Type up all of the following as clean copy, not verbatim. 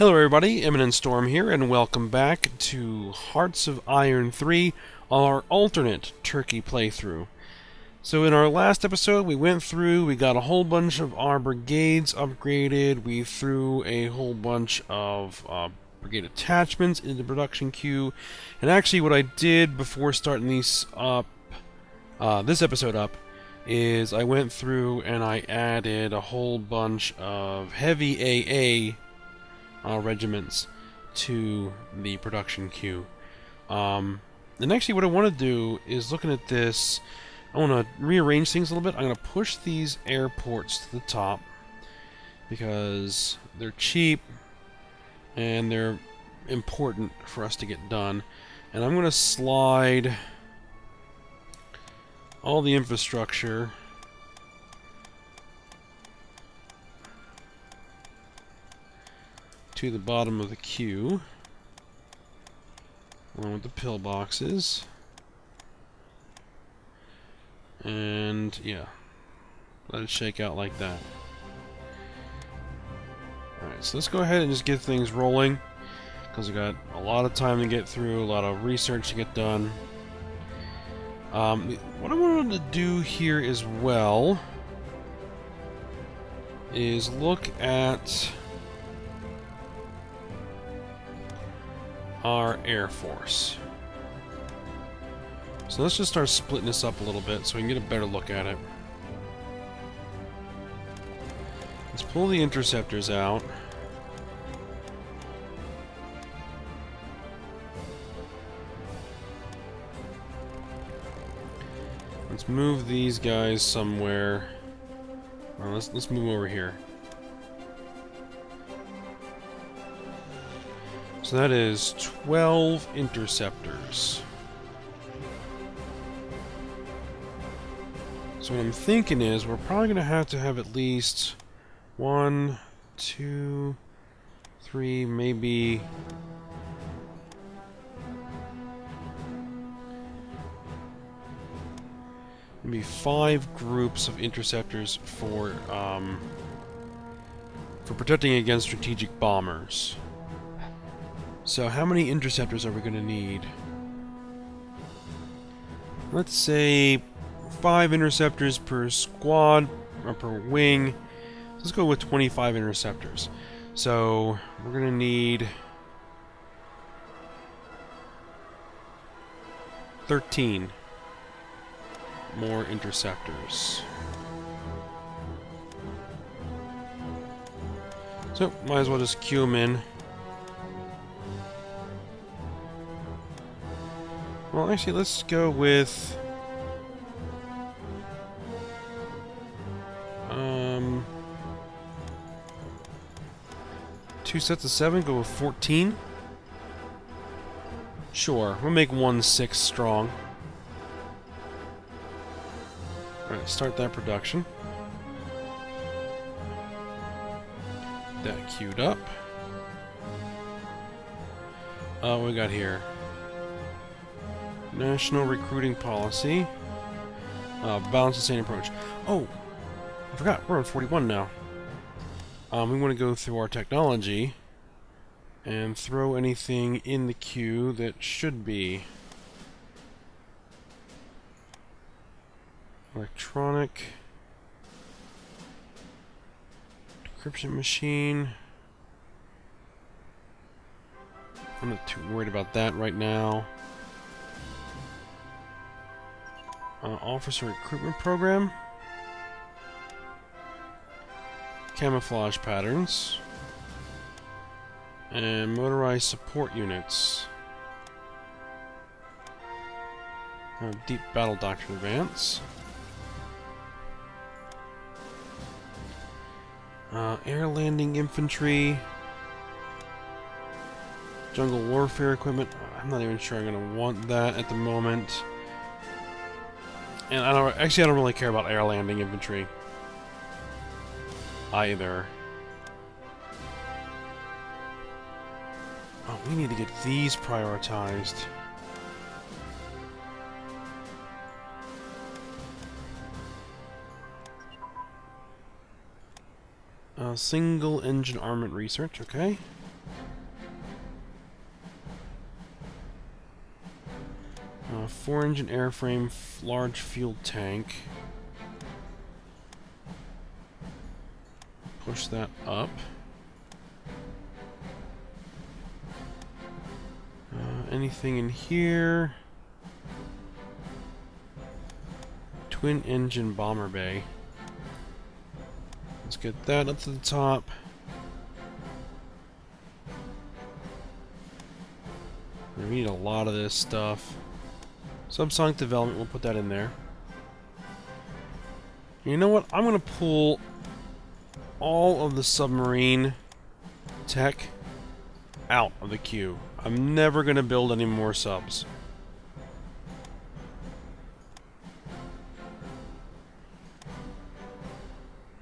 Hello everybody, Imminent Storm here, and welcome back to Hearts of Iron 3, our alternate Turkey playthrough. So in our last episode, we went through, we got a whole bunch of our brigades upgraded, we threw a whole bunch of brigade attachments into the production queue, and actually what I did before starting this episode up, is I went through and I added a whole bunch of heavy AA regiments to the production queue. And actually what I want to do is, looking at this, I want to rearrange things a little bit. I'm going to push these airports to the top because they're cheap and they're important for us to get done. And I'm going to slide all the infrastructure to the bottom of the queue, along with the pillboxes. And yeah, let it shake out like that. Alright, so let's go ahead and just get things rolling, because we got a lot of time to get through, a lot of research to get done. What I wanted to do here as well is look at our Air Force. So let's just start splitting this up a little bit so we can get a better look at it. Let's pull the interceptors out. Let's move these guys somewhere. Well, let's move over here. So that is 12 interceptors. So what I'm thinking is we're probably going to have at least 1, 2, 3, maybe maybe 5 groups of interceptors for protecting against strategic bombers. So how many interceptors are we going to need? Let's say 5 interceptors per squad, or per wing. Let's go with 25 interceptors. So we're going to need 13 more interceptors. So might as well just queue them in. Well, actually, let's go with 2 sets of 7. Go with 14. Sure, we'll make 1 6 strong. All right, start that production. That queued up. What we got here? National recruiting policy. Balanced and sane approach. Oh, I forgot. We're on 41 now. We want to go through our technology and throw anything in the queue that should be electronic decryption machine. I'm not too worried about that right now. Officer recruitment program. Camouflage patterns. And motorized support units. Deep battle doctrine advance. Air landing infantry. Jungle warfare equipment. I'm not even sure I'm going to want that at the moment. And I don't really care about air landing infantry either. Oh, we need to get these prioritized. Single engine armament research, okay. 4-engine airframe, large fuel tank. Push that up. Anything in here? Twin engine bomber bay. Let's get that up to the top. We need a lot of this stuff. Subsonic development, we'll put that in there. You know what? I'm going to pull all of the submarine tech out of the queue. I'm never going to build any more subs.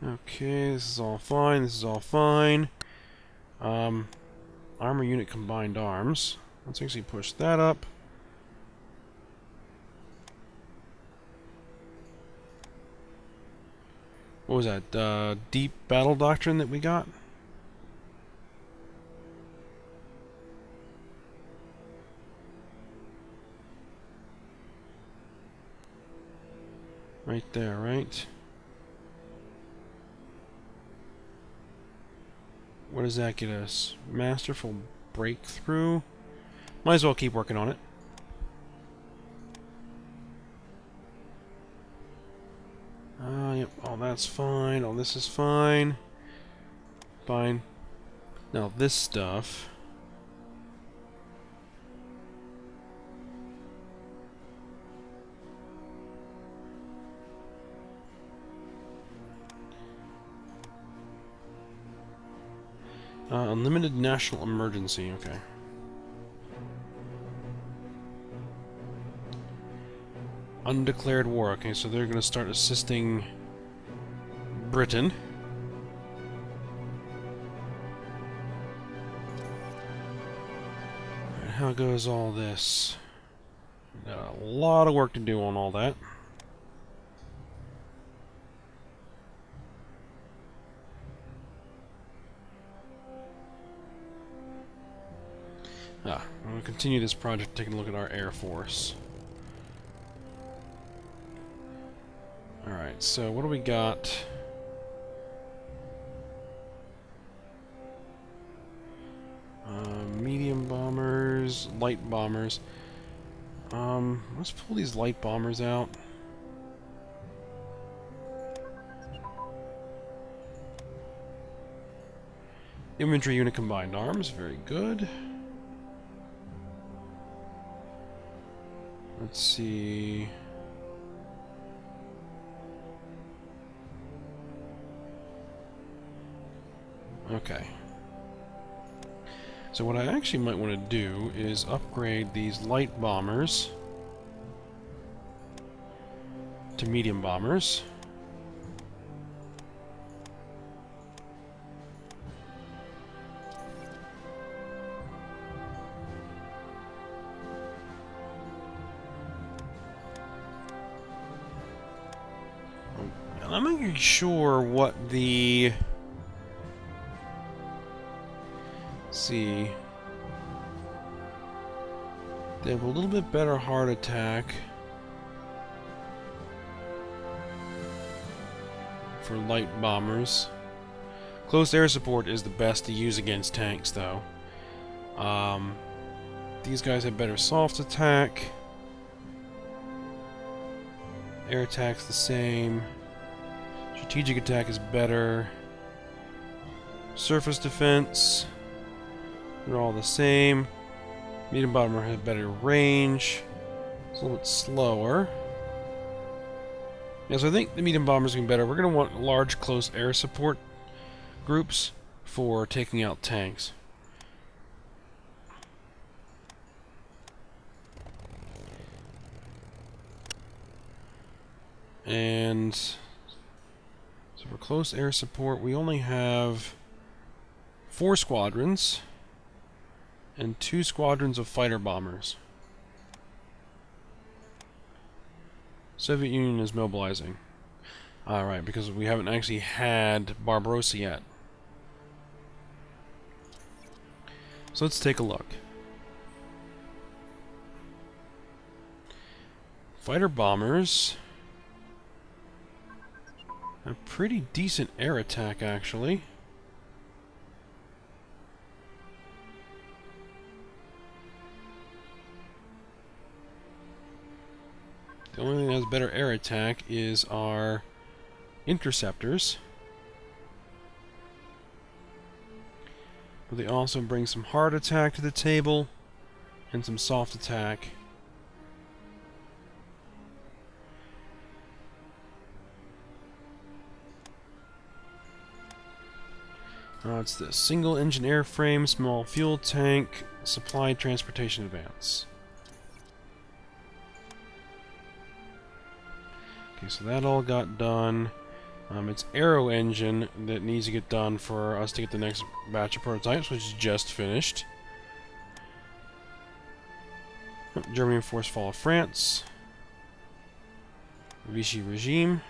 Okay, this is all fine. This is all fine. Armor unit combined arms. Let's actually push that up. What was that? Deep battle doctrine that we got? Right there, right? What does that get us? Masterful breakthrough? Might as well keep working on it. Yep, all that's fine. All this is fine. Fine. Now this stuff. Unlimited national emergency, okay. Undeclared war, okay, so they're going to start assisting Britain. Alright, how goes all this? Got a lot of work to do on all that. I'm going to continue this project taking a look at our Air Force. Alright, so what do we got? Medium bombers, light bombers. Let's pull these light bombers out. Infantry unit combined arms, very good. Let's see. Okay. So what I actually might want to do is upgrade these light bombers to medium bombers. And I'm not really sure what the... see. They have a little bit better heart attack for light bombers. Close air support is the best to use against tanks, though. These guys have better soft attack. Air attack's the same. Strategic attack is better. Surface defense, they're all the same. Medium bomber has better range. It's a little bit slower. Yeah, so I think the medium bombers are going to be better. We're going to want large close air support groups for taking out tanks. And so for close air support, we only have 4 squadrons and 2 squadrons of fighter bombers. Soviet Union is mobilizing. Alright, because we haven't actually had Barbarossa yet. So let's take a look. fighter bombers have pretty decent air attack, actually. The only thing that has better air attack is our interceptors. But they also bring some hard attack to the table and some soft attack. It's the single engine airframe, small fuel tank, supply transportation advance. Okay, so that all got done. It's aero engine that needs to get done for us to get the next batch of prototypes, which is just finished. Germany enforced fall of France. Vichy regime.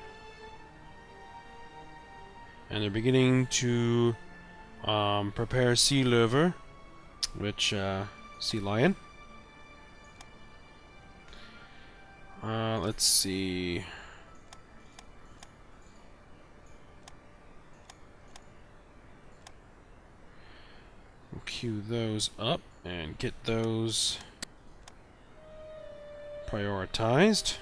And they're beginning to prepare sea liver, which sea lion. Let's see. We'll queue those up and get those prioritized.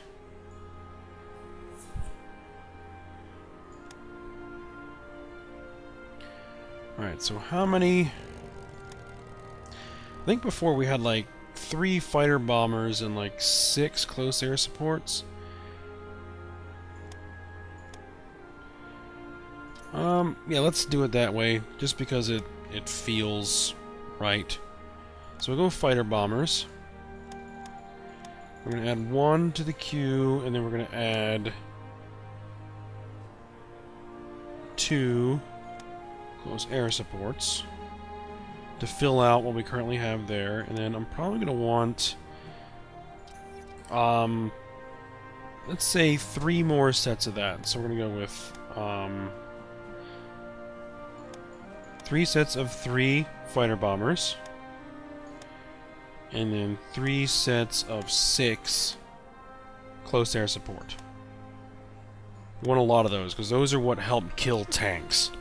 Alright, so how many... I think before we had like 3 fighter bombers and like 6 close air supports. Yeah, let's do it that way, just because it feels right. So we'll go fighter bombers. We're going to add 1 to the queue, and then we're going to add 2 close air supports to fill out what we currently have there. And then I'm probably going to want, let's say 3 more sets of that. So we're going to go with 3 sets of 3 fighter bombers, and then 3 sets of 6 close air support. We want a lot of those, because those are what help kill tanks.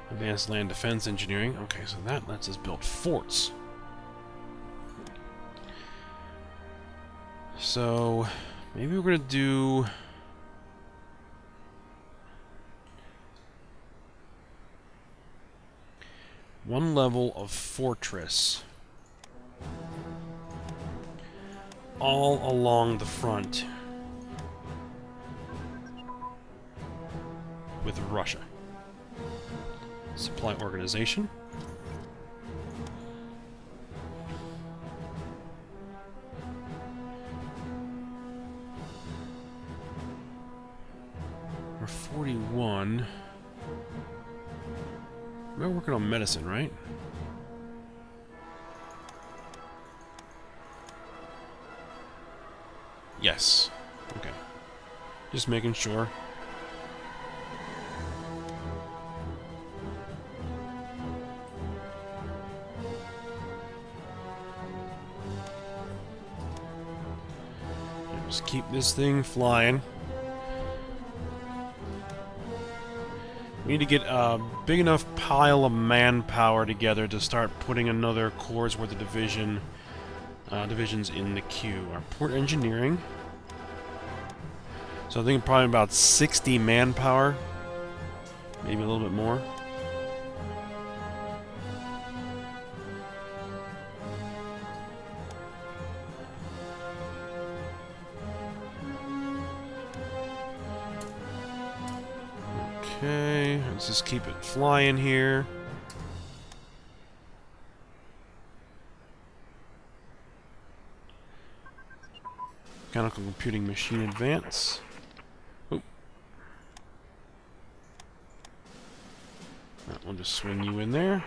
Advanced land defense engineering. Okay, so that lets us build forts. So, maybe we're going to do... one level of fortress all along the front with Russia. Supply organization. We're 41. We're working on medicine, right? Yes. Okay. Just making sure. Just keep this thing flying. We need to get a big enough pile of manpower together to start putting another corps worth of divisions in the queue. Our port engineering. So I think probably about 60 manpower, maybe a little bit more. Okay, let's just keep it flying here. Mechanical computing machine advance. Oh. We'll just swing you in there.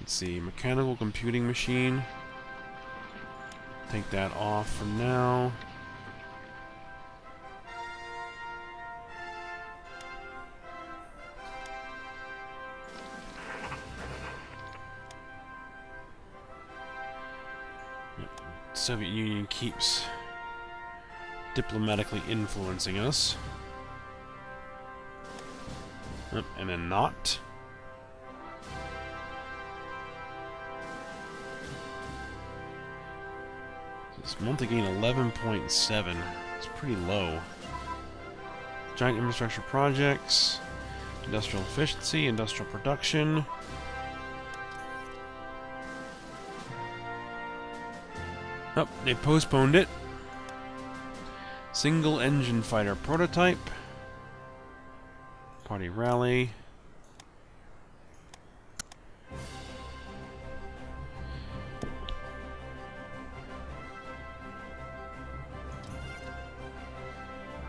Let's see, mechanical computing machine. Take that off for now. Soviet Union keeps diplomatically influencing us. Oh, and then not. This month gain 11.7. It's pretty low. Giant infrastructure projects, industrial efficiency, industrial production. Oh, they postponed it. Single engine fighter prototype. Party rally.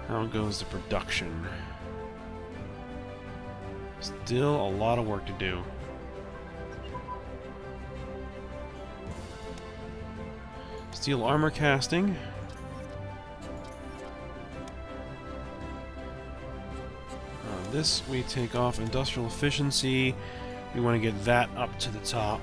How goes the production? Still a lot of work to do. Steel armor casting. This we take off industrial efficiency. We want to get that up to the top.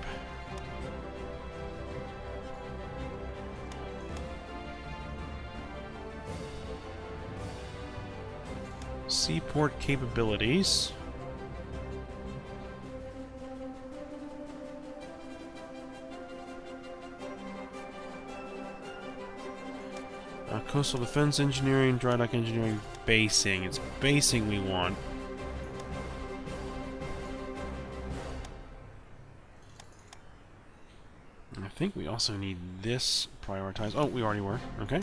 Seaport capabilities. Coastal defense engineering, dry dock engineering, basing. It's basing we want. And I think we also need this prioritized. Oh, we already were. Okay.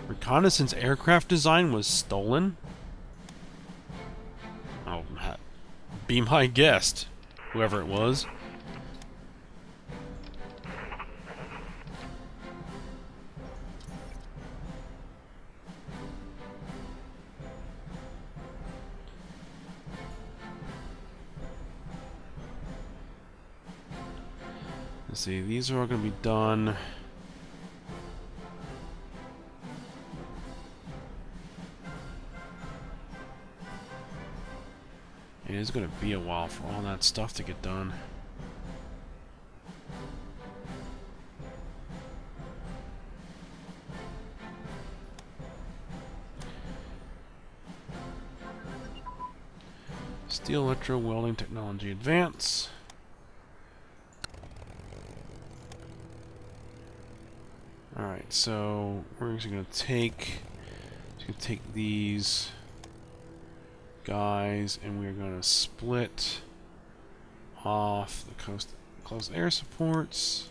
Reconnaissance aircraft design was stolen? Oh, be my guest, whoever it was. Let's see, these are all going to be done. It is going to be a while for all that stuff to get done. Steel electro welding technology advance. Alright, so we're actually going to take these guys and we're going to split off the close air supports.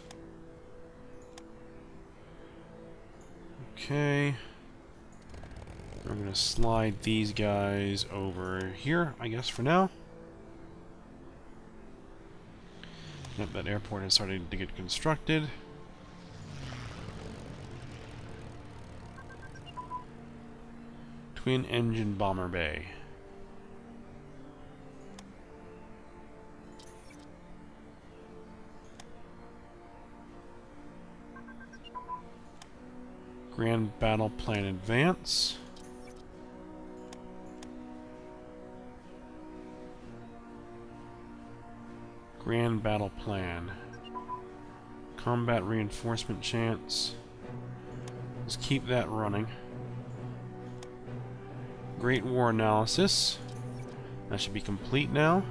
Okay. We're going to slide these guys over here, I guess, for now. Yep, that airport has started to get constructed. Twin engine bomber bay. Grand battle plan advance. Grand battle plan. Combat reinforcement chance. Let's keep that running. Great War analysis. That should be complete now.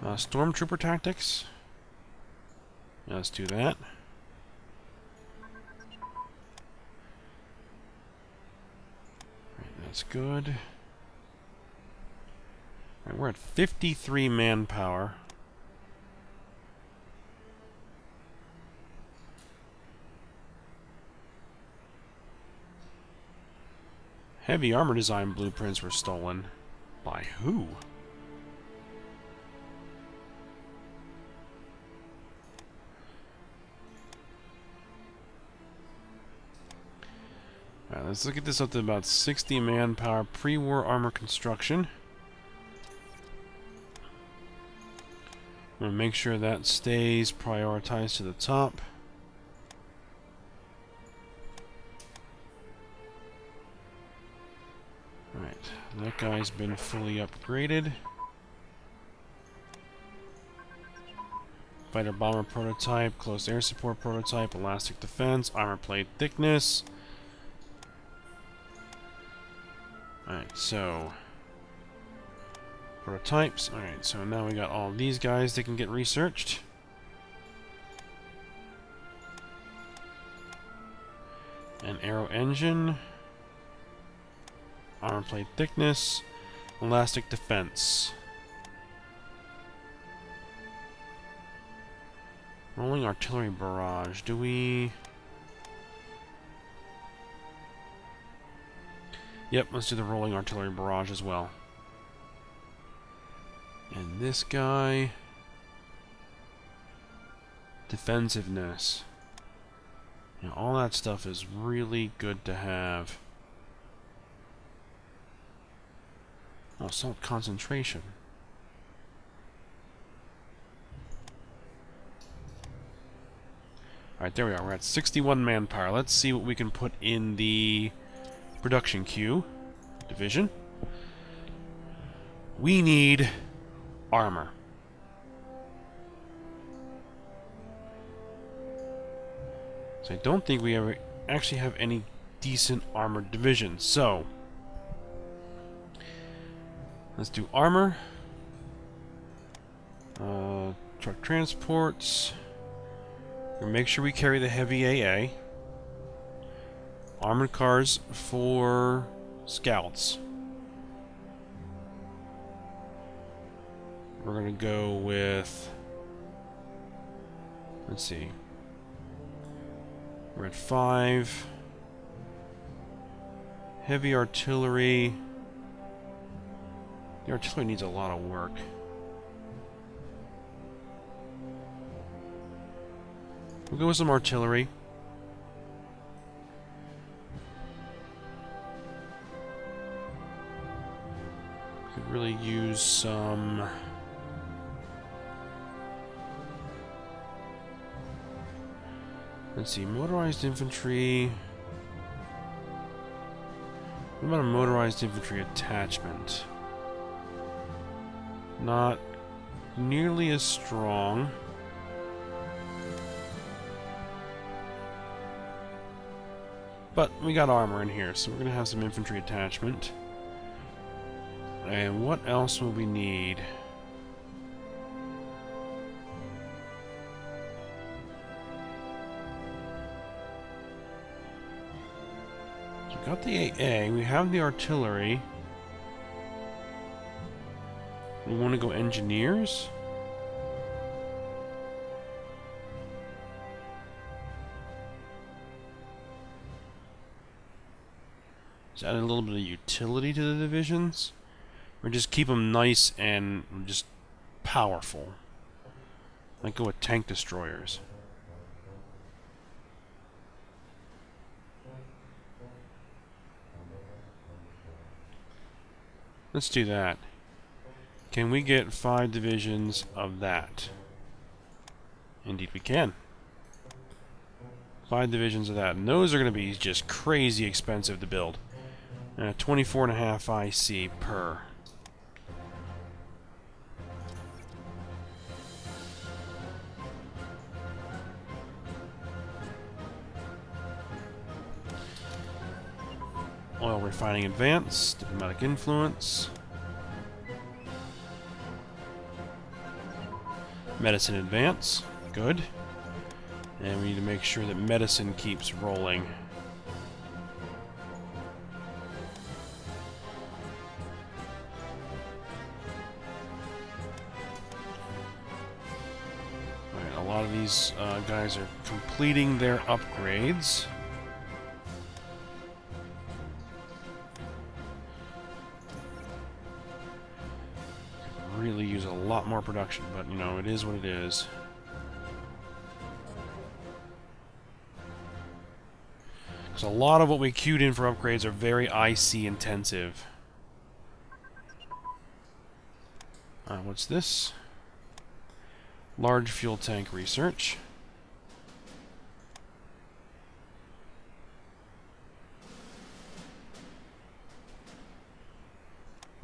Stormtrooper Tactics. Yeah, let's do that. Right, that's good. Right, we're at 53 manpower. Heavy armor design blueprints were stolen. By who? Alright, let's look at this up to about 60 manpower. Pre-war armor construction. I'm gonna make sure that stays prioritized to the top. Alright, That guy's been fully upgraded. Fighter bomber prototype, close air support prototype, elastic defense, armor plate thickness. Alright, so prototypes. Alright, so now we got all these guys that can get researched. An aero engine. Armor plate thickness. Elastic defense. Rolling artillery barrage. Do we... Yep, let's do the rolling artillery barrage as well. And this guy... Defensiveness. You know, all that stuff is really good to have. Oh, assault concentration. Alright, there we are. We're at 61 manpower. Let's see what we can put in the production queue. Division. We need armor. So I don't think we ever actually have any decent armored divisions. So let's do armor. Truck transports. We'll make sure we carry the heavy AA. Armored cars for scouts. We're gonna go with... Let's see. We're at 5. Heavy artillery. The artillery needs a lot of work. We'll go with some artillery. Could really use some... Let's see, motorized infantry... What about a motorized infantry attachment? Not nearly as strong. But we got armor in here, so we're going to have some infantry attachment. And what else will we need? So we got the AA, we have the artillery. We want to go engineers? Just add a little bit of utility to the divisions? Or just keep them nice and just powerful? Like go with tank destroyers. Let's do that. Can we get 5 divisions of that? Indeed we can. 5 divisions of that. And those are going to be just crazy expensive to build. 24.5 IC per. Oil refining advance, diplomatic influence. Medicine advance, good. And we need to make sure that medicine keeps rolling. Alright, a lot of these guys are completing their upgrades. Really use a lot more production, but you know, it is what it is. Because a lot of what we queued in for upgrades are very IC intensive. What's this? Large fuel tank research.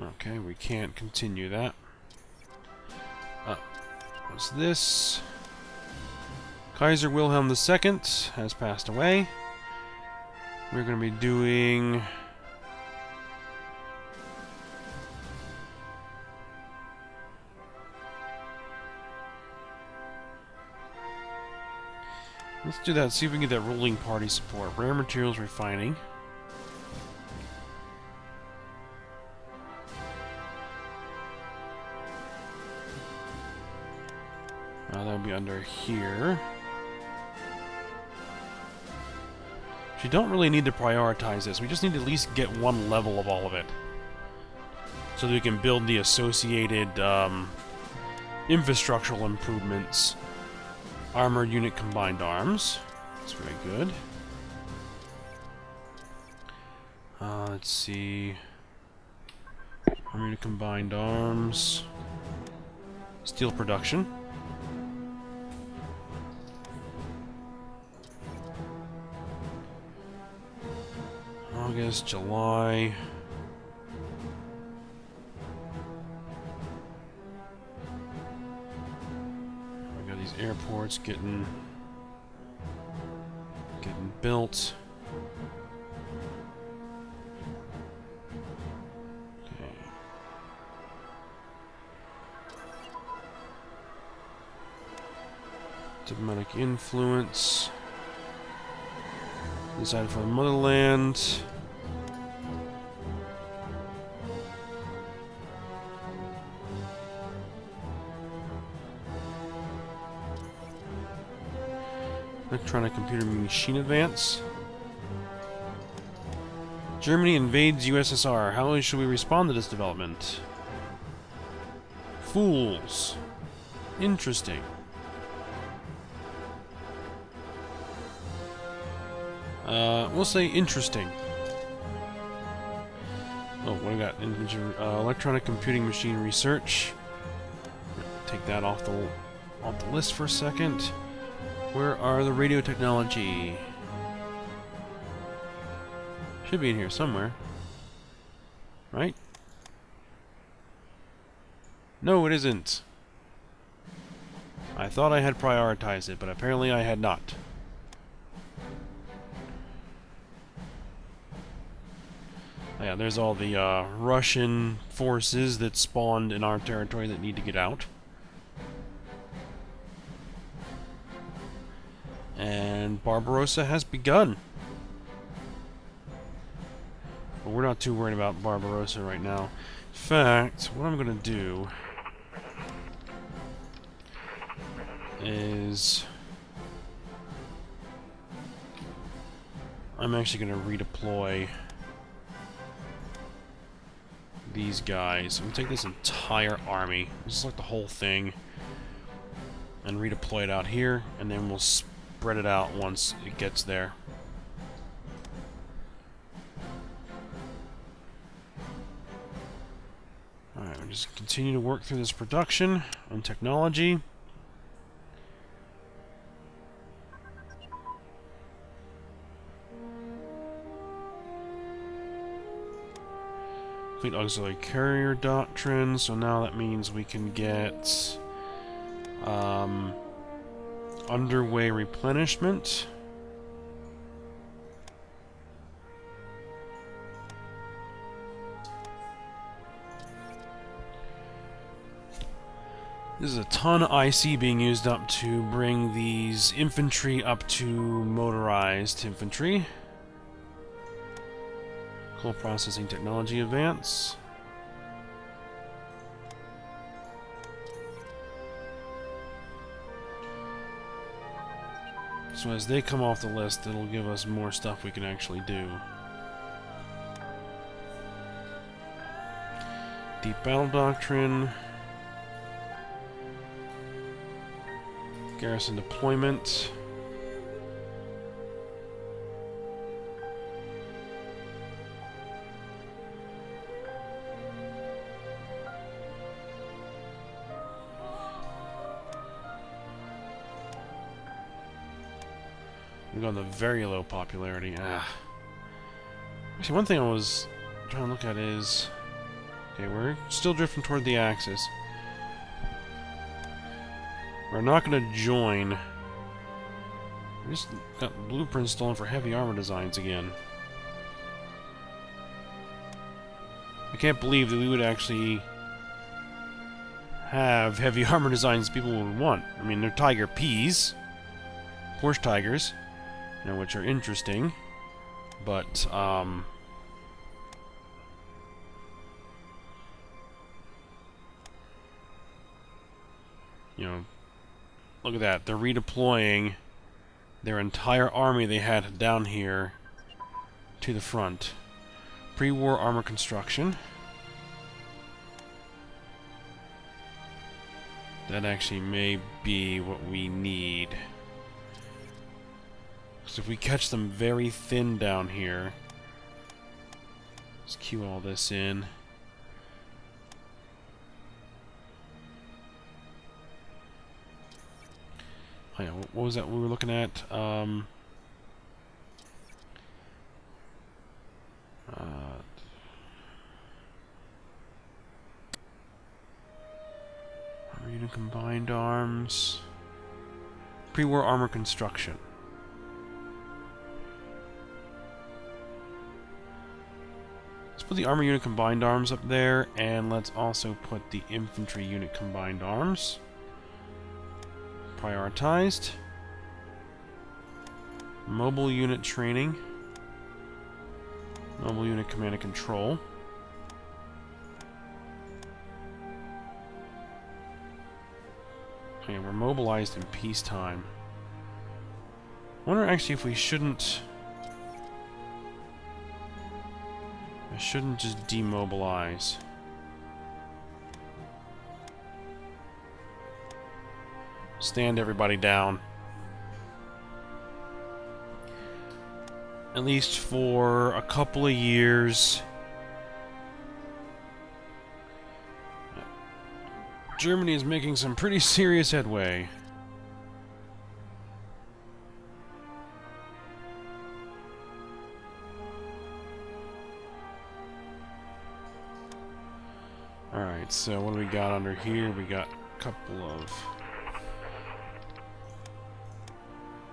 Okay, we can't continue that. What's this? Kaiser Wilhelm II has passed away. We're going to be doing... Let's do that, see if we can get that ruling party support. Rare materials refining. That'll be under here. We don't really need to prioritize this. We just need to at least get one level of all of it. So that we can build the associated infrastructural improvements. Armored unit combined arms. That's very good. Let's see. Armored unit combined arms. Steel production. August, July. We got these airports getting built. Okay. Diplomatic influence. Decided for the motherland. Electronic computer machine advance. Germany invades USSR. How should we respond to this development? Fools. Interesting. We'll say interesting. Oh, what do we got? Electronic computing machine research. Take that off the list for a second. Where are the radio technology? Should be in here somewhere. Right? No, it isn't. I thought I had prioritized it, but apparently I had not. Yeah, there's all the Russian forces that spawned in our territory that need to get out. And Barbarossa has begun. But we're not too worried about Barbarossa right now. In fact, what I'm going to do is I'm actually going to redeploy these guys. I'm going to take this entire army, just like the whole thing, and redeploy it out here, and then we'll spread it out once it gets there. Alright, we'll just continue to work through this production and technology. Complete auxiliary carrier doctrine, so now that means we can get underway replenishment. This is a ton of IC being used up to bring these infantry up to motorized infantry. Coal processing technology advance. So as they come off the list, it'll give us more stuff we can actually do. Deep battle doctrine. Garrison deployment. We've gone to very low popularity. Actually, one thing I was trying to look at is... Okay, we're still drifting toward the axis. We're not going to join. We just got blueprints stolen for heavy armor designs again. I can't believe that we would actually have heavy armor designs people would want. I mean, they're tiger peas, horse tigers, you know, which are interesting, but you know, look at that. They're redeploying their entire army they had down here to the front. Pre-war armor construction. That actually may be what we need. Because if we catch them very thin down here... Let's cue all this in. Oh yeah, what was that we were looking at? Armor unit combined arms. Pre-war armor construction. Let's put the armor unit combined arms up there, and let's also put the infantry unit combined arms. Prioritized. Mobile unit training. Mobile unit command and control. Okay, we're mobilized in peacetime. I wonder actually if we shouldn't... I shouldn't just demobilize. Stand everybody down. At least for a couple of years. Germany is making some pretty serious headway. Alright, so what do we got under here? We got a couple of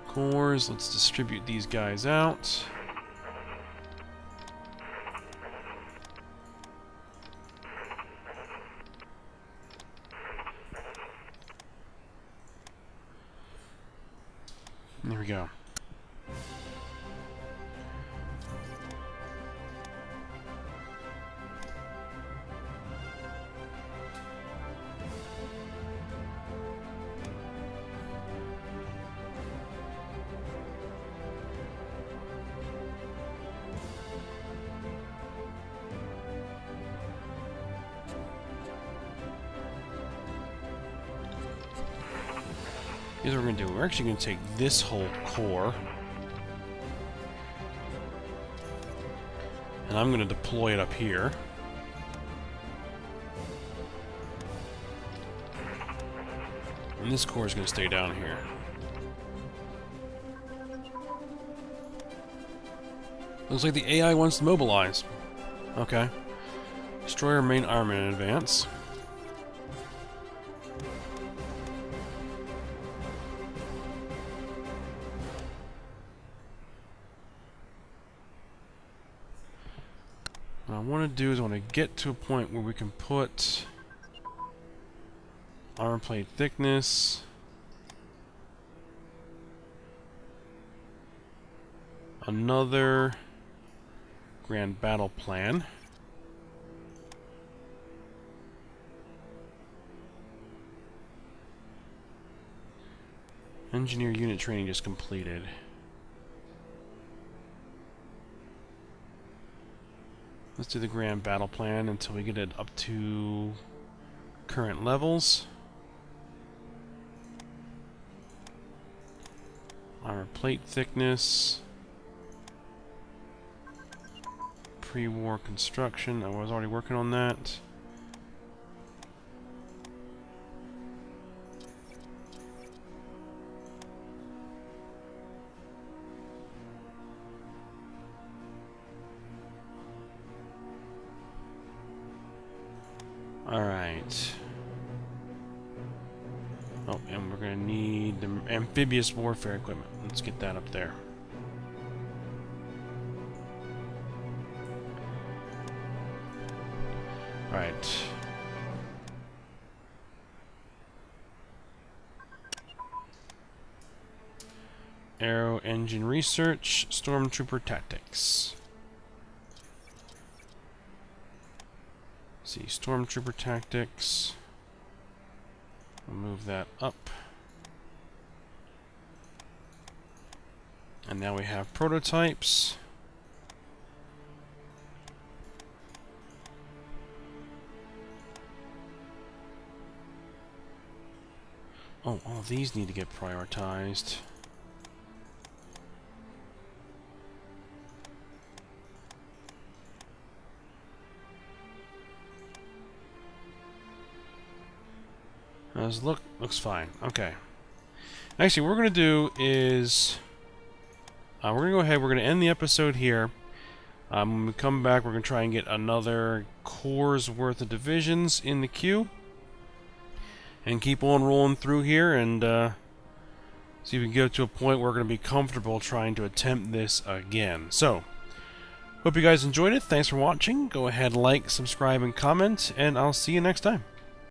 cores. Let's distribute these guys out. There we go. Here's what we're going to do. We're actually going to take this whole core, and I'm going to deploy it up here. And this core is going to stay down here. Looks like the AI wants to mobilize. Okay. Destroy our main army in advance. What I want to do is I want to get to a point where we can put armor plate thickness, another grand battle plan, engineer unit training just completed. Let's do the grand battle plan until we get it up to current levels. Armor plate thickness. Pre-war construction. I was already working on that. Alright. Oh, and we're going to need the amphibious warfare equipment. Let's get that up there. Alright. Aero engine research, Stormtrooper Tactics. Let's see, Stormtrooper Tactics. We'll move that up. And now we have prototypes. Oh, all these need to get prioritized. Looks fine. Okay. Actually, what we're going to do is... we're going to go ahead, we're going to end the episode here. When we come back, we're going to try and get another core's worth of divisions in the queue. And keep on rolling through here and see if we can get to a point where we're going to be comfortable trying to attempt this again. So, hope you guys enjoyed it. Thanks for watching. Go ahead, like, subscribe, and comment, and I'll see you next time.